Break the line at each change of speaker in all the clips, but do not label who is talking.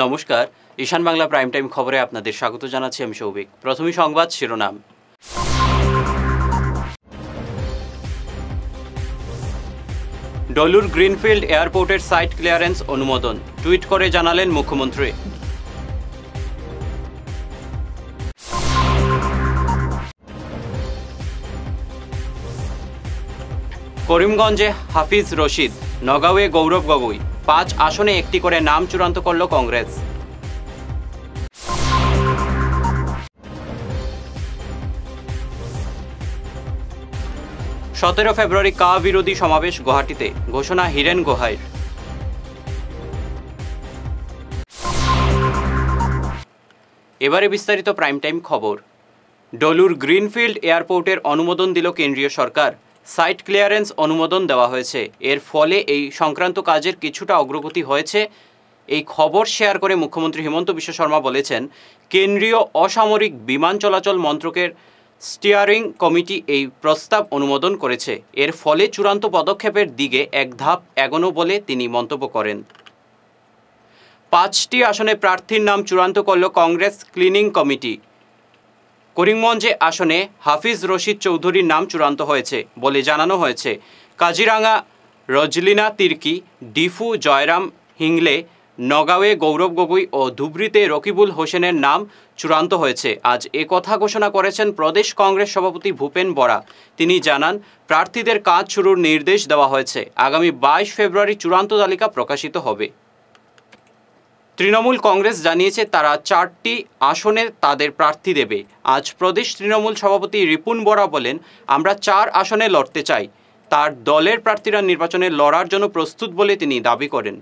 নমস্কার, ঈশান Bangla prime time খবরে আপনাদের স্বাগত জানাচ্ছি আমি সৌভিক। প্রথমেই সংবাদ শিরোনাম। ডলুর গ্রিনফিল্ড এয়ারপোর্টের সাইট ক্লিয়ারেন্স অনুমোদন, টুইট করে জানালেন মুখ্যমন্ত্রী। করিমগঞ্জে হাফিজ রশিদ, নগাঁওয়ে গৌরব গগৈ, 5 আসনে একটি করে নাম চূড়ান্ত করল কংগ্রেস। সতেরো ফেব্রুয়ারি কা বিরোধী সমাবেশ গুয়াহাটিতে, ঘোষণা হিরেন গোহাইর। এবারে বিস্তারিত প্রাইম টাইম খবর। ডলুর গ্রিনফিল্ড এয়ারপোর্টের অনুমোদন দিল কেন্দ্রীয় সরকার। সাইট ক্লিয়ারেন্স অনুমোদন দেওয়া হয়েছে। এর ফলে এই সংক্রান্ত কাজের কিছুটা অগ্রগতি হয়েছে। এই খবর শেয়ার করে মুখ্যমন্ত্রী হিমন্ত বিশ্ব শর্মা বলেছেন, কেন্দ্রীয় অসামরিক বিমান চলাচল মন্ত্রকের স্টিয়ারিং কমিটি এই প্রস্তাব অনুমোদন করেছে। এর ফলে চূড়ান্ত পদক্ষেপের দিকে এক ধাপ এগোনো বলে তিনি মন্তব্য করেন। 5টি আসনে প্রার্থীর নাম চূড়ান্ত করল কংগ্রেস ক্লিনিং কমিটি। করিমগঞ্জে আসনে হাফিজ রশিদ চৌধুরীর নাম চূড়ান্ত হয়েছে বলে জানানো হয়েছে। কাজিরাঙ্গা রজলিনা তির্কি, ডিফু জয়রাম হিংলে, নগাঁওয়ে গৌরব গগৈ ও ধুবড়ীতে রকিবুল হোসেনের নাম চূড়ান্ত হয়েছে। আজ কথা ঘোষণা করেছেন প্রদেশ কংগ্রেস সভাপতি ভূপেন বরা। তিনি জানান, প্রার্থীদের কাজ শুরুর নির্দেশ দেওয়া হয়েছে। আগামী 22 ফেব্রুয়ারি চূড়ান্ত তালিকা প্রকাশিত হবে। তৃণমূল কংগ্রেস জানিয়েছে তারা 4টি আসনে তাদের প্রার্থী দেবে। আজ প্রদেশ তৃণমূল সভাপতি রিপুন বরা বলেন, আমরা 4 আসনে লড়তে চাই। তার দলের প্রার্থীরা নির্বাচনে লড়ার জন্য প্রস্তুত বলে তিনি দাবি করেন।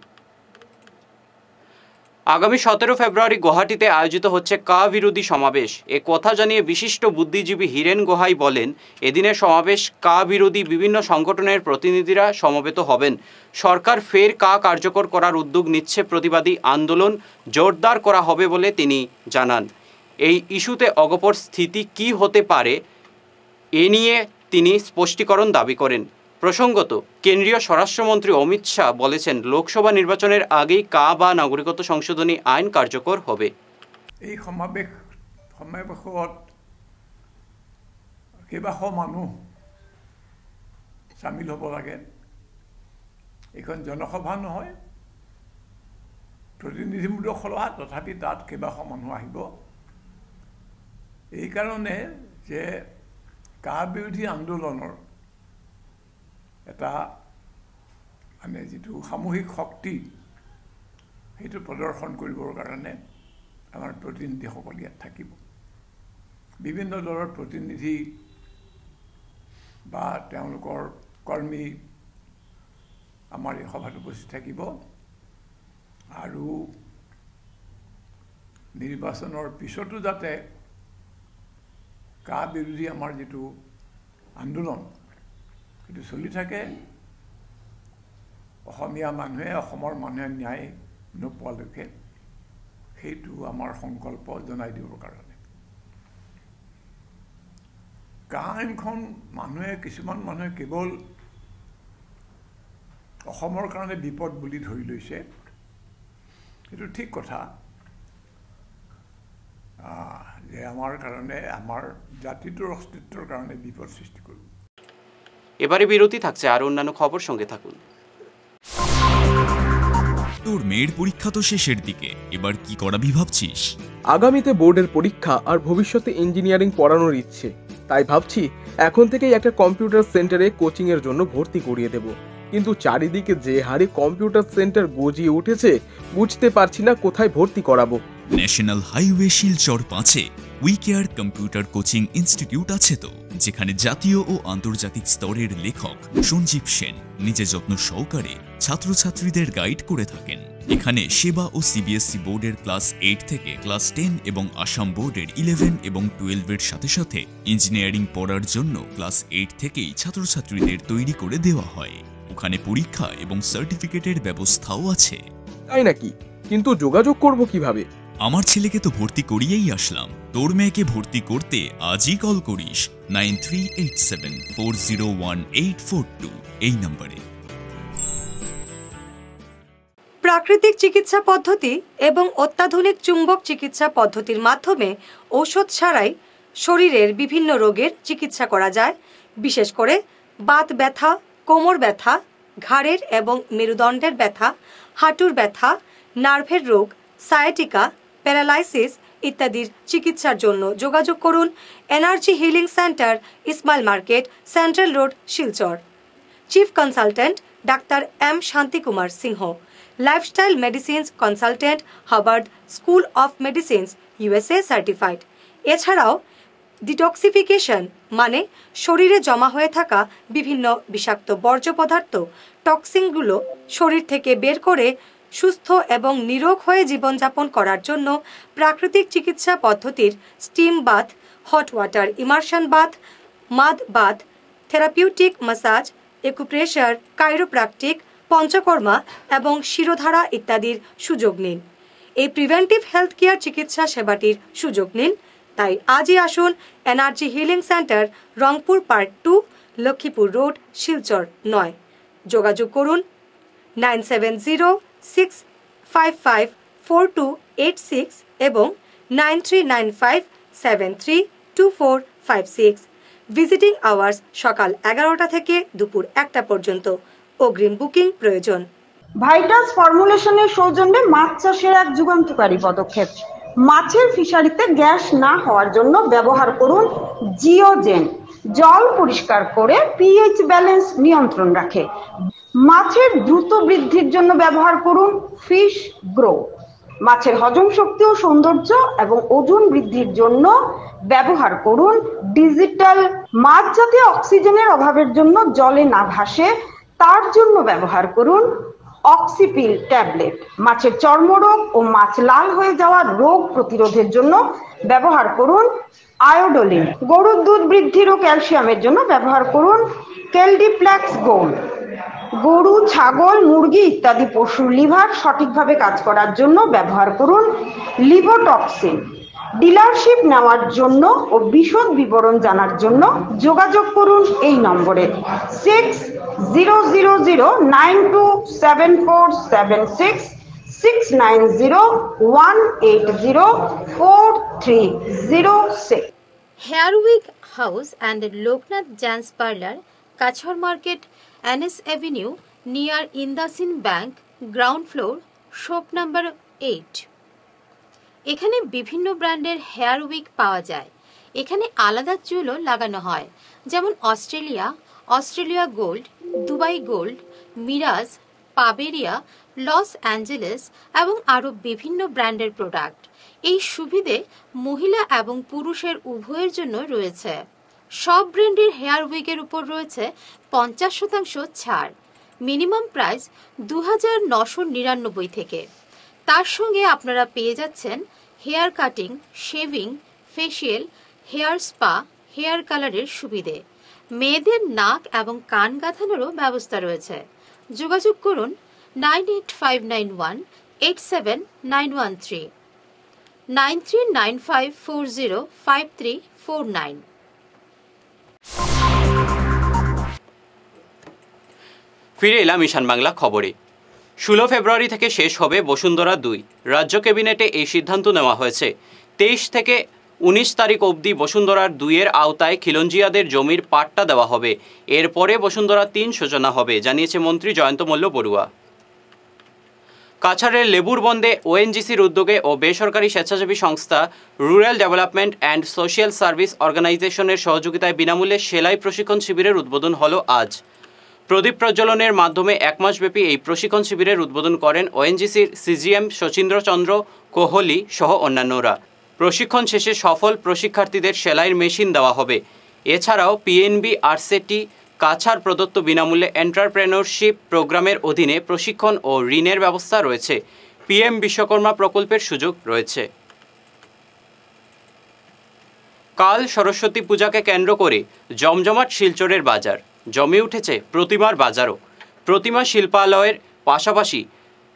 আগামী 17 ফেব্রুয়ারি গুয়াহাটিতে আয়োজিত হচ্ছে কা বিরোধী সমাবেশ। এ কথা জানিয়ে বিশিষ্ট বুদ্ধিজীবী হিরেন গোহাই বলেন, এদিনের সমাবেশ কা বিরোধী বিভিন্ন সংগঠনের প্রতিনিধিরা সমবেত হবেন। সরকার ফের কা কার্যকর করার উদ্যোগ নিচ্ছে, প্রতিবাদী আন্দোলন জোরদার করা হবে বলে তিনি জানান। এই ইস্যুতে অগপর স্থিতি কী হতে পারে এ নিয়ে তিনি স্পষ্টীকরণ দাবি করেন। প্রসঙ্গত, কেন্দ্রীয় স্বরাষ্ট্রমন্ত্রী অমিত শাহ বলেছেন, লোকসভা নির্বাচনের আগেই কা বা নাগরিকত্ব সংশোধনী আইন কার্যকর হবে।
এই সমাবেশত কেইবাশ মানুহ চামিল হ'ব লাগে। এইখন জনসভা নহয়, প্ৰতিনিধিমূলক সভা, তথাপি তাত কেইবাশ মানুহ আহিব। এইকাৰণে যে কা বিৰোধী আন্দোলনৰ এটা মানে যিটো সামূহিক শক্তি, সেইটো প্ৰদৰ্শন কৰিবৰ কাৰণে আমাৰ প্ৰতিনিধিসকল ইয়াত থাকিব। বিভিন্ন দলৰ প্ৰতিনিধি বা তেওঁলোকৰ কৰ্মী আমাৰ এই সভাত উপস্থিত থাকিব। আৰু নিৰ্বাচনৰ পিছতো যাতে কা বিৰোধী আমাৰ যিটো আন্দোলন সেইটো চলি থাকে, অসমীয়া মানুহে, অসমৰ মানুহে ন্যায় নোপোৱালৈকে, সেইটো আমাৰ সংকল্প জনাই দিবৰ কাৰণে। কা আইনখন কিছুমান মানুহে কেৱল অসমৰ কাৰণে বিপদ বুলি ধৰি লৈছে। সেইটো ঠিক কথা যে আমাৰ কাৰণে, আমাৰ জাতিটোৰ অস্তিত্বৰ কাৰণে বিপদ সৃষ্টি কৰিব।
এবারে বিরতি থাকছে, আর অন্যান্য খবর সঙ্গে থাকুন।
তোর মেয়ের পরীক্ষা তো শেষের দিকে, এবার কি করাবি ভাবছিস?
আগামীতে বোর্ডের পরীক্ষা আর ভবিষ্যতে ইঞ্জিনিয়ারিং পড়ানোর ইচ্ছে, তাই ভাবছি এখন থেকেই একটা কম্পিউটার সেন্টারে কোচিং এর জন্য ভর্তি করিয়ে দেব। কিন্তু চারিদিকে যে হারে কম্পিউটার সেন্টার গজিয়ে উঠেছে, বুঝতে পারছি না কোথায় ভর্তি করাবো।
ন্যাশনাল হাইওয়ে শিলচর 5-এ উইকেয়ার কম্পিউটার কোচিং ইনস্টিটিউট আছে তো, যেখানে জাতীয় ও আন্তর্জাতিক স্তরের লেখক সঞ্জীব সেন নিজে যত্ন সহকারে ছাত্রছাত্রীদের গাইড করে থাকেন। এখানে সেবা ও সিবিএসসি বোর্ডের ক্লাস 8 থেকে ক্লাস 10 এবং আসাম বোর্ডের 11 এবং 12 এর সাথে সাথে ইঞ্জিনিয়ারিং পড়ার জন্য ক্লাস 8 থেকেই ছাত্রছাত্রীদের তৈরি করে দেওয়া হয়। ওখানে পরীক্ষা এবং সার্টিফিকেটের ব্যবস্থাও আছে।
তাই নাকি? কিন্তু যোগাযোগ করব কিভাবে?
আমার ছেলেকে তো ভর্তি করিয়েই আসলাম। তোর মেয়েকে ভর্তি করতে আজই কল করিস 9387401842 এই নম্বরে।
প্রাকৃতিক চিকিৎসা পদ্ধতি এবং অত্যাধুনিক চুম্বক চিকিৎসা পদ্ধতির মাধ্যমে ঔষধ ছাড়াই শরীরের বিভিন্ন রোগের চিকিৎসা করা যায়, বিশেষ করে বাত ব্যথা, কোমর ব্যথা, ঘাড়ের এবং মেরুদণ্ডের ব্যথা, হাঁটুর ব্যথা, নার্ভের রোগ, সায়াটিকা, প্যারালাইসিস ইত্যাদির চিকিৎসার জন্য যোগাযোগ করুন energy healing centre, Ismail market, central road, Silchar. Chief consultant doctor M Shantikumar Singh, lifestyle medicines consultant, Harvard school of medicines, USA certified. এছাড়াও ডিটক্সিফিকেশন মানে শরীরে জমা হয়ে থাকা বিভিন্ন বিষাক্ত বর্জ্য পদার্থ, টক্সিনগুলো শরীর থেকে বের করে সুস্থ এবং নিরোগ হয়ে জীবনযাপন করার জন্য প্রাকৃতিক চিকিৎসা পদ্ধতির steam bath, hot water immersion bath, mud bath, therapeutic massage, acupressure, chiropractic, Panchakarma এবং শিরোধারা ইত্যাদির সুযোগ নিন। এই প্রিভেন্টিভ হেলথ কেয়ার চিকিৎসা সেবাটির সুযোগ নিন। তাই আজই আসুন energy healing centre, Rangpur part 2, Lakshmipur road, Silchar 9। যোগাযোগ করুন 9706554286 এবং 9395732456। ভিজিটিং আওয়ার্স সকাল 11টা থেকে দুপুর 1টা পর্যন্ত। অগ্রিম বুকিং প্রয়োজন।
ভাইটাস ফর্মুলেশনের সৌজন্যে মাছ চাষের এক যুগান্তকারী পদক্ষেপ। মাছের ফিশারিতে গ্যাস না হওয়ার জন্য ব্যবহার করুন জিওজেন। জল পরিষ্কার করে পিএইচ ব্যালেন্স নিয়ন্ত্রণ রাখে। মাছের দ্রুত বৃদ্ধির জন্য ব্যবহার করুন ফিশ গ্রো। মাছের হজম শক্তি ও সৌন্দর্য এবং ওজন বৃদ্ধির জন্য ব্যবহার করুন ডিজিটাল। মাছ যাতে অক্সিজেনের অভাবের জন্য জলে না ভাসে তার জন্য ব্যবহার করুন অক্সিপিল ট্যাবলেট। মাছের চর্মরোগ ও মাছ লাল হয়ে যাওয়া রোগ প্রতিরোধের জন্য ব্যবহার করুন আয়োডোলিন। গরুর দুধ বৃদ্ধির ও ক্যালসিয়ামের জন্য ব্যবহার করুন কেলডিপ্লেক্স গোল্ড। গরু, ছাগল, মুরগি ইত্যাদি পশুর লিভার সঠিকভাবে কাজ করার জন্য ব্যবহার করুন লিভোটক্সিন। ডিলারশিপ নেওয়ার জন্য ও বিশদ বিবরণ জানার জন্য যোগাযোগ করুন এই নম্বরে 6000927476 69018043006।
Hair wig house and Loknath gents parlour, Cachar market, NS Avenue, near Indasin Bank, ground floor, shop number 8। এখানে বিভিন্ন ব্র্যান্ডের হেয়ার উইক পাওয়া যায়। এখানে আলাদা চুলও লাগানো হয়, যেমন Australia gold, Dubai gold, Mirage, পাবেরিয়া, লস অ্যাঞ্জেলেস এবং আরও বিভিন্ন ব্র্যান্ডের প্রোডাক্ট। এই সুবিধে মহিলা এবং পুরুষের উভয়ের জন্য রয়েছে। সব ব্র্যান্ডের হেয়ার উইকের উপর রয়েছে 50% ছাড়। মিনিমাম প্রাইস 2999 থেকে। তার সঙ্গে আপনারা পেয়ে যাচ্ছেন hair cutting, shaving, facial, hair spa, hair কালারের সুবিধে। মেয়েদের নাক এবং কান গাঁথানোরও ব্যবস্থা রয়েছে। যোগাযোগ করুন 9859187913, 9395405349।
ফিরে এলাম ঈশান বাংলা খবরে। 16 ফেব্রুয়ারি থেকে শেষ হবে বসুন্ধরা 2। রাজ্য ক্যাবিনেটে এই সিদ্ধান্ত নেওয়া হয়েছে। 23 থেকে 19 তারিখ অবধি বসুন্ধরার 2-এর আওতায় খিলঞ্জিয়াদের জমির পাট্টা দেওয়া হবে। এরপরে বসুন্ধরা 3 সূচনা হবে, জানিয়েছে মন্ত্রী জয়ন্ত মল্ল বড়ুয়া। কাছাড়ের লেবুর বন্দে ONGCর উদ্যোগে ও বেসরকারি স্বেচ্ছাসেবী সংস্থা rural development and social service অর্গানাইজেশনের সহযোগিতায় বিনামূল্যে সেলাই প্রশিক্ষণ শিবিরের উদ্বোধন হলো আজ। প্রদীপ প্রজ্বলনের মাধ্যমে 1 মাসব্যাপী এই প্রশিক্ষণ শিবিরের উদ্বোধন করেন ONGCর CGM শচীন্দ্র চন্দ্র কোহলি সহ অন্যান্যরা। প্রশিক্ষণ শেষে সফল প্রশিক্ষার্থীদের সেলাইয়ের মেশিন দেওয়া হবে। এছাড়াও PNB RCT কাছাড় প্রদত্ত বিনামূল্যে এন্টারপ্রেনারশিপ প্রোগ্রামের অধীনে প্রশিক্ষণ ও ঋণের ব্যবস্থা রয়েছে। PM বিশ্বকর্মা প্রকল্পের সুযোগ রয়েছে। কাল সরস্বতী পূজাকে কেন্দ্র করে জমজমাট শিলচরের বাজার। জমে উঠেছে প্রতিমার বাজারও। প্রতিমা শিল্পালয়ের পাশাপাশি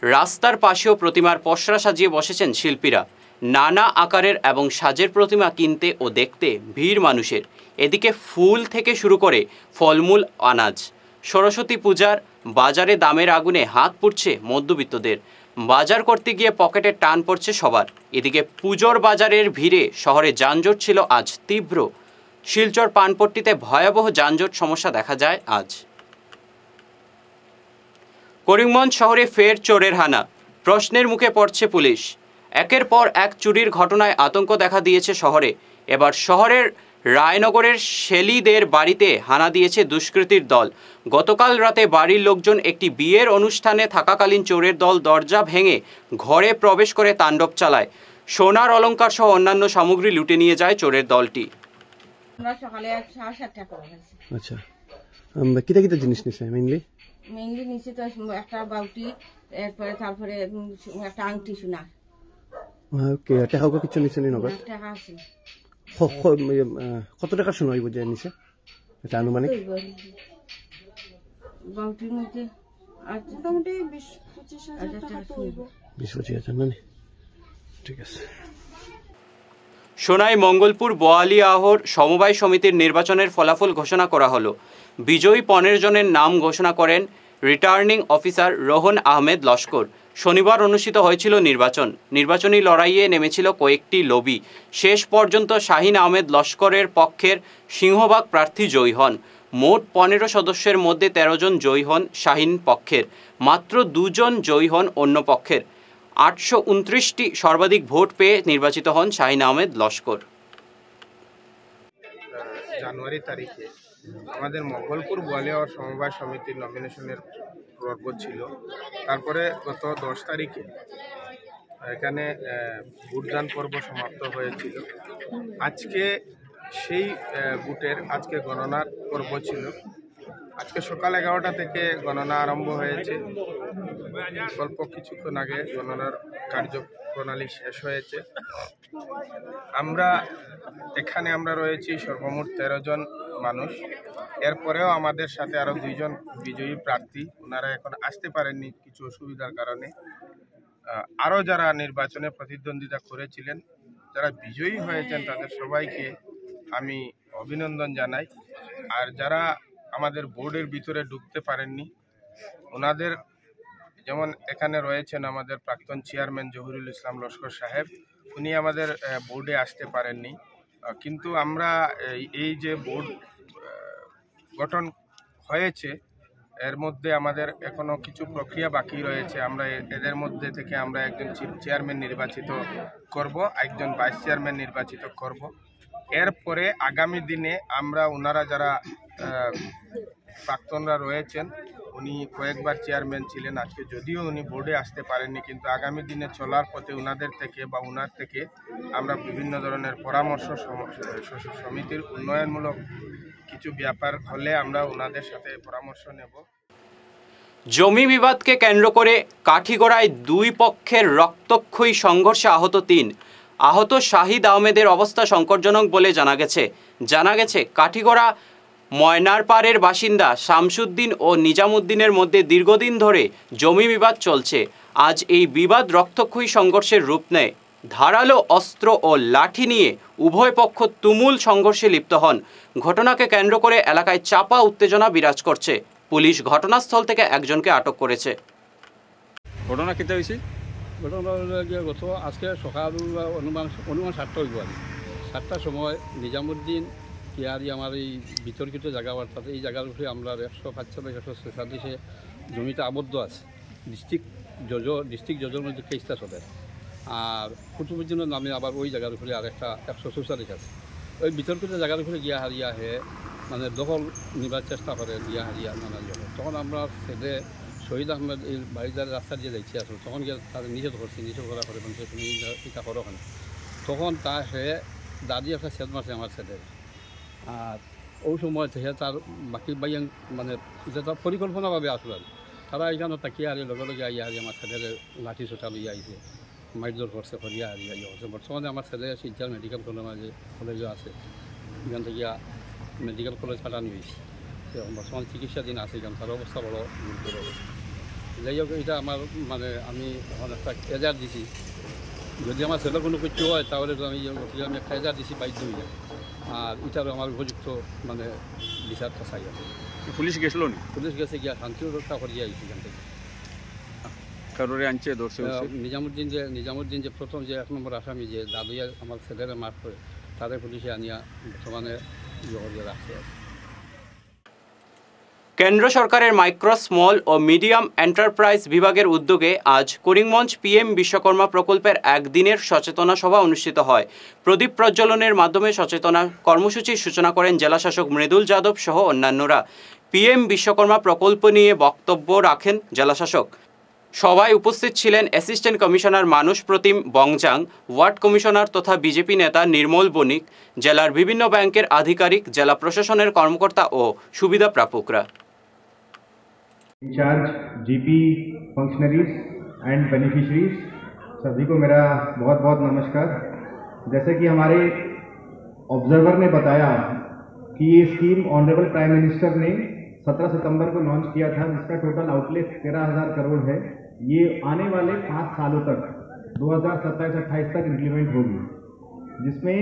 রাস্তার পাশেও প্রতিমার পসরা সাজিয়ে বসেছেন শিল্পীরা। নানা আকারের এবং সাজের প্রতিমা কিনতে ও দেখতে ভিড় মানুষের। এদিকে ফুল থেকে শুরু করে ফলমূল, আনাজ। সরস্বতী পূজার বাজারে দামের আগুনে হাত পুড়ছে মধ্যবিত্তদের। বাজার করতে গিয়ে পকেটে টান পড়ছে সবার। এদিকে পুজোর বাজারের ভিড়ে শহরে যানজট ছিল আজ তীব্র। শিলচর পানপট্টিতে ভয়াবহ যানজট সমস্যা দেখা যায় আজ। করিমগঞ্জ শহরে ফের চোরের হানা, প্রশ্নের মুখে পড়ছে পুলিশ। একের পর এক চুরির ঘটনায় আতঙ্ক দেখা দিয়েছে শহরে। এবার শহরের রায়নগরের শেলিদের বাড়িতে হানা দিয়েছে দুষ্কৃতীর দল। গতকাল রাতে বাড়ির লোকজন একটি বিয়ের অনুষ্ঠানে থাকাকালীন চোরের দল দরজা ভেঙে ঘরে প্রবেশ করে তাণ্ডব চালায়। সোনার অলংকার সহ অন্যান্য সামগ্রী লুটে নিয়ে যায় চোরের দলটি।
আমরা সকালে 7:30 করে গেছি।
আচ্ছা, কিটা কিটা জিনিস নিছে?
মেইনলি নিচে তো একটা বাউটি, এরপরে তারপরে একটা আংটি সোনা।
ওকে, টাকা কিছু নিছে নি? নগদ
টাকা আছে।
কত টাকা সোনা হইব যে নিছে? এটা আনুমানিক
বাউটির মধ্যে মোটামুটি 20-25 হাজার টাকা হইব।
20-25 হাজার না? ঠিক আছে।
সোনাই মঙ্গলপুর বোয়ালি আহর সমবায় সমিতির নির্বাচনের ফলাফল ঘোষণা করা হলো। বিজয়ী 15 জনের নাম ঘোষণা করেন রিটার্নিং অফিসার রোহন আহমেদ লস্কর। শনিবার অনুষ্ঠিত হয়েছিল নির্বাচনী লড়াইয়ে নেমেছিল কয়েকটি লবি। শেষ পর্যন্ত শাহিন আহমেদ লস্করের পক্ষের সিংহভাগ প্রার্থী জয়ী হন। মোট 15 সদস্যের মধ্যে 13 জন জয়ী হন শাহিন পক্ষের, মাত্র 2 জন জয়ী হন অন্য পক্ষের। 829টি সর্বাধিক ভোট পেয়ে নির্বাচিত হন শাহিন আহমেদ লস্কর।
জানুয়ারি তারিখে আমাদের মঙ্গলপুর বোয়ালিয়া সমবায় সমিতির নমিনেশনের পর্ব ছিল। তারপরে গত 10 তারিখে এখানে ভোটদান পর্ব সমাপ্ত হয়েছিল। আজকে সেই ভোটের আজকে গণনার পর্ব ছিল। আজকে সকাল 11টা থেকে গণনা আরম্ভ হয়েছে। অল্প কিছুক্ষণ আগে গণনার কার্যপ্রণালী শেষ হয়েছে। আমরা রয়েছি সর্বমোট 13 জন মানুষ। এরপরেও আমাদের সাথে আরও 2 জন বিজয়ী প্রার্থী, ওনারা এখন আসতে পারেননি কিছু অসুবিধার কারণে। আরও যারা নির্বাচনে প্রতিদ্বন্দ্বিতা করেছিলেন, যারা বিজয়ী হয়েছেন, তাদের সবাইকে আমি অভিনন্দন জানাই। আর যারা আমাদের বোর্ডের ভিতরে ঢুকতে পারেননি, ওনাদের যেমন এখানে রয়েছেন আমাদের প্রাক্তন চেয়ারম্যান জহিরুল ইসলাম লস্কর সাহেব, উনি আমাদের বোর্ডে আসতে পারেননি। কিন্তু আমরা এই যে বোর্ড গঠন হয়েছে, এর মধ্যে আমাদের এখনো কিছু প্রক্রিয়া বাকি রয়েছে। আমরা এদের মধ্যে থেকে আমরা একজন চিফ চেয়ারম্যান নির্বাচিত করব, একজন ভাইস চেয়ারম্যান নির্বাচিত করব। এরপরে আগামী দিনে আমরা ওনারা যারা প্রাক্তনরা রয়েছেন, উনি কয়েকবার চেয়ারম্যান ছিলেন, আজকে যদিও উনি বোর্ডে আসতে পারেননি, কিন্তু আগামী দিনে চলার পথে ওনাদের থেকে বা ওনার থেকে আমরা বিভিন্ন ধরনের পরামর্শ, সমিতির উন্নয়নমূলক কিছু ব্যাপার হলে আমরা ওনাদের সাথে পরামর্শ নেব।
জমি বিবাদকে কেন্দ্র করে কাঠিগড়ায় 2 পক্ষের রক্তক্ষয়ী সংঘর্ষে আহত 3। আহত শাহিদ আহমেদের অবস্থা সংকটজনক বলে জানা গেছে কাঠিগড়া ময়নারপাড়ের বাসিন্দা শামসুদ্দিন ও নিজামুদ্দিনের মধ্যে দীর্ঘদিন ধরে জমি বিবাদ চলছে। আজ এই বিবাদ রক্তক্ষয়ী সংঘর্ষের রূপ নেয়। ধারালো অস্ত্র ও লাঠি নিয়ে উভয় পক্ষ তুমুল সংঘর্ষে লিপ্ত হন। ঘটনাকে কেন্দ্র করে এলাকায় চাপা উত্তেজনা বিরাজ করছে। পুলিশ ঘটনাস্থল থেকে একজনকে আটক করেছে।
ঘটনা কেটে হয়েছে? ঘটনা গত আজকে সকাল অনুমান 7টা হইব। আর 7টার সময় নিজামুদ্দিন কিয়ারি আমার এই বিতর্কিত জায়গা, অর্থাৎ এই জায়গার উপরে আমরা 145-146 জমিটা আবদ্ধ আছে। ডিস্ট্রিক্ট জজের মধ্যে কেসটা চলে। আর কুতুবুদ্দিনের নামে আবার ওই জায়গার উপরে আর একটা 144 আছে। ওই বিতর্কিত জায়গার উপরে গিয়া হারিয়া মানে দখল নিবার চেষ্টা করে গিয়া হারিয়া নানান জায়গায়। তখন আমরা সেদে শহীদ আহমেদ এই বাড়িদার রাস্তা দিয়ে যাইছি আসলে, তখন গিয়ে তার নিষেধ করা করে বলছে তুমি এটা করো কেন। তখন দাদি একটা সেদ মারছে আমার ছেলে। আর ওই সময় থেকে তার বাকি বাইয়াং মানে যেটা পরিকল্পনাভাবে আসলো। তারা এখানে তাকিয়ে হারিয়ে লগে আইয়া আমার ছেলের লাঠি সোটা লইয়া আইছে, মাইজোর করছে, করিয়া হারিয়া হচ্ছে। বর্তমানে আমার ছেলে শিলচর মেডিকেল কলেজে আছে, এখান থেকে মেডিকেল কলেজ পাঠানো হয়েছে। বর্তমান চিকিৎসাধীন আছে, এখানে তার অবস্থা বড় গুরুতর অবস্থা। যাই হোক, এটা আমার মানে আমি এখন একটা এজার দিছি, যদি আমার ছেলে কোনো কিছু হয় তাহলে তো আমি একটা এজার দিছি বাইক হয়ে। আর এটারও আমার উপযুক্ত মানে বিচারটা চাই। পুলিশ গেছিল? পুলিশ গেছে, গিয়া শান্তি রক্ষা করিয়া আইছি এখান থেকে। কারোরে আনছে ধরছে নিজামুদ্দিন যে প্রথম যে 1 নম্বর আসামি যে দাদুয়া আমার ছেলেরা মার করে তাদের পুলিশে আনিয়া বর্তমানে রাখছে।
কেন্দ্র সরকারের মাইক্রো স্মল ও মিডিয়াম এন্টারপ্রাইজ বিভাগের উদ্যোগে আজ করিমগঞ্জ পিএম বিশ্বকর্মা প্রকল্পের একদিনের সচেতনা সভা অনুষ্ঠিত হয়। প্রদীপ প্রজ্বলনের মাধ্যমে সচেতনা কর্মসূচির সূচনা করেন জেলাশাসক মৃদুল যাদব সহ অন্যান্যরা। পিএম বিশ্বকর্মা প্রকল্প নিয়ে বক্তব্য রাখেন জেলাশাসক। সভায় উপস্থিত ছিলেন অ্যাসিস্ট্যান্ট কমিশনার মানুষ প্রতিম বংজাং, ওয়ার্ড কমিশনার তথা বিজেপি নেতা নির্মল বণিক, জেলার বিভিন্ন ব্যাংকের আধিকারিক, জেলা প্রশাসনের কর্মকর্তা ও সুবিধা প্রাপকরা।
Incharge GP functionaries and beneficiaries सभी को मेरा बहुत बहुत नमस्कार। जैसे कि हमारे ऑब्जर्वर ने बताया कि ये स्कीम ऑनरेबल प्राइम मिनिस्टर ने 17 सितंबर को लॉन्च किया था, जिसका टोटल आउटले 13,000 करोड़ है। ये आने वाले 5 सालों तक 2027-28 तक इम्प्लीमेंट होगी, जिसमें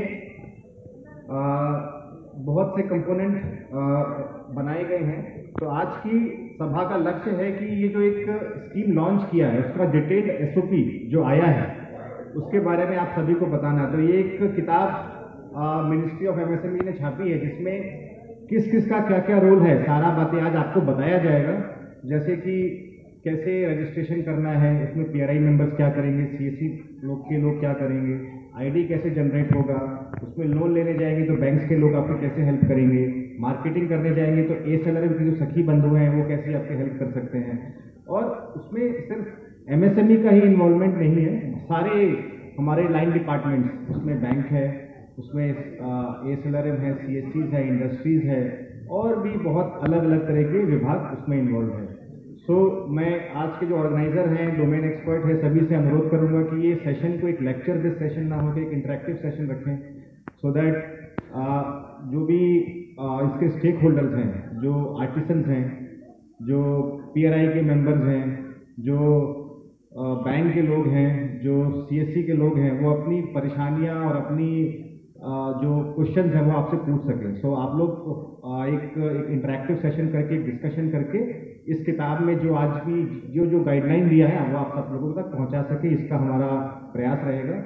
बहुत से कंपोनेंट बनाए गए हैं। तो आज की सभा का लक्ष्य है कि ये जो एक स्कीम लॉन्च किया है उसका डिटेल्ड एसओपी जो आया है उसके बारे में आप सभी को बताना। तो ये एक किताब मिनिस्ट्री ऑफ एमएसएमई ने छापी है, जिसमें किस किस का क्या क्या रोल है, सारा बातें आज आपको बताया जाएगा। जैसे कि कैसे रजिस्ट्रेशन करना है, उसमें पीआरआई मेंबर्स क्या करेंगे, सीएससी लोग क्या करेंगे, आईडी कैसे जनरेट होगा, उसमें लोन लेने जाएंगे तो बैंक्स के लोग आपको कैसे हेल्प करेंगे, मार्केटिंग करने जाएंगे तो एसएलआरएम की जो सखी बंधु हैं वो कैसे आपकी हेल्प कर सकते हैं। और उसमें सिर्फ एमएसएमई का ही इन्वॉल्वमेंट नहीं है, सारे हमारे लाइन डिपार्टमेंट्स, उसमें बैंक है, उसमें एसएलआरएम है, सीएससीज है, इंडस्ट्रीज है, और भी बहुत अलग अलग तरह के विभाग उसमें इन्वॉल्व है। मैं आज के जो ऑर्गेनाइजर हैं, डोमेन एक्सपर्ट है, सभी से अनुरोध करूंगा कि ये सेशन को एक लेक्चर बेस्ड सेशन ना होकर एक इंटरेक्टिव सेशन रखें, सो दैट जो भी इसके स्टेक होल्डर्स हैं, जो आर्टिसंस हैं, जो पीआरआई के मेंबर्स हैं, जो बैंक के लोग हैं, जो सीएससी के लोग हैं, वो अपनी परेशानियां और अपनी जो क्वेश्चंस हैं वो आपसे पूछ सकें। सो आप लोग एक इंटरेक्टिव सेशन करके, एक डिस्कशन करके इस किताब में जो आज भी जो गाइडलाइन दिया है वो आप सब लोगों तक पहुंचा सके, इसका हमारा प्रयास रहेगा।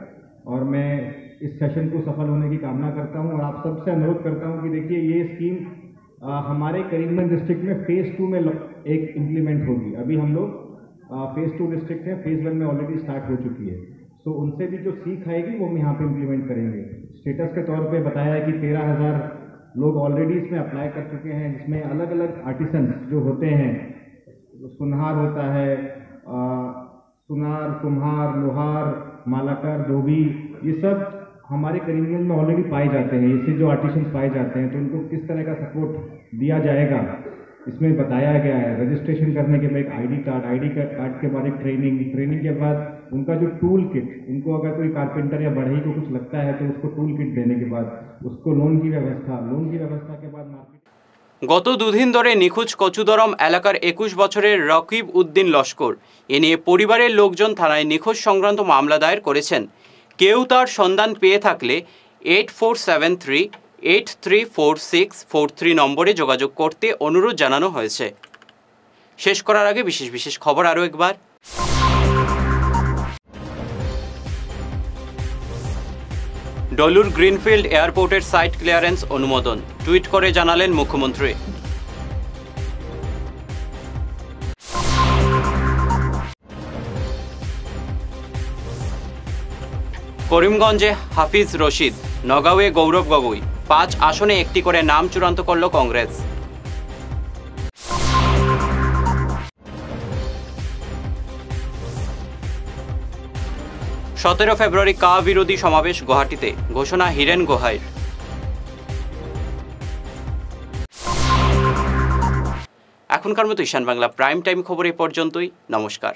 और मैं इस सेशन को सफल होने की कामना करता हूं, और आप सबसे अनुरोध करता हूं कि देखिए ये स्कीम हमारे करीमगंज डिस्ट्रिक्ट में फेज़ 2 में एक इम्प्लीमेंट होगी। अभी हम लोग फेज़ 2 डिस्ट्रिक्ट है, फेज़ 1 में ऑलरेडी स्टार्ट हो चुकी है। सो उनसे भी जो सीख आएगी वो हम यहाँ पे इम्प्लीमेंट करेंगे। स्टेटस के तौर पे बताया है कि 13,000 लोग ऑलरेडी इसमें अप्लाई कर चुके हैं, जिसमें अलग अलग आर्टिसंस जो होते हैं, सुनहार होता है, सुनार, कुम्हार, लोहार, मालाकार, धोबी, ये सब हमारे करीमगंज में ऑलरेडी पाए जाते हैं। इससे जो आर्टिसंस पाए जाते हैं तो उनको किस तरह का सपोर्ट दिया जाएगा इसमें बताया गया है। रजिस्ट्रेशन करने के बाद एक आईडी कार्ड के बाद एक ट्रेनिंग के बाद उनका जो टूल किट, उनको अगर कोई कारपेंटर या बढ़ई को कुछ लगता है तो उसको टूल किट देने के बाद उसको लोन की व्यवस्था के बाद मार्केट।
গত দুদিন ধরে নিখোঁজ কচুদরম এলাকার 21 বছরের রকিব উদ্দিন লস্কর, এ নিয়ে পরিবারের লোকজন থানায় নিখোঁজ সংক্রান্ত মামলা দায়ের করেছেন। কেউ তার সন্ধান পেয়ে থাকলে 8473834643 নম্বরে যোগাযোগ করতে অনুরোধ জানানো হয়েছে। শেষ করার আগে বিশেষ খবর আরও একবার। ডলুর গ্রিনফিল্ড এয়ারপোর্টের সাইট ক্লিয়ারেন্স অনুমোদন, টুইট করে জানালেন মুখ্যমন্ত্রী। করিমগঞ্জে হাফিজ রশিদ, নগাঁওয়ে গৌরব গগৈ, 5 আসনে একটি করে নাম চূড়ান্ত করল কংগ্রেস। সতেরো ফেব্রুয়ারি কা বিরোধী সমাবেশ গুয়াহাটিতে, ঘোষণা হিরেন গোহাইর। এখনকার মতো ঈশান বাংলা প্রাইম টাইম খবর এ পর্যন্তই। নমস্কার।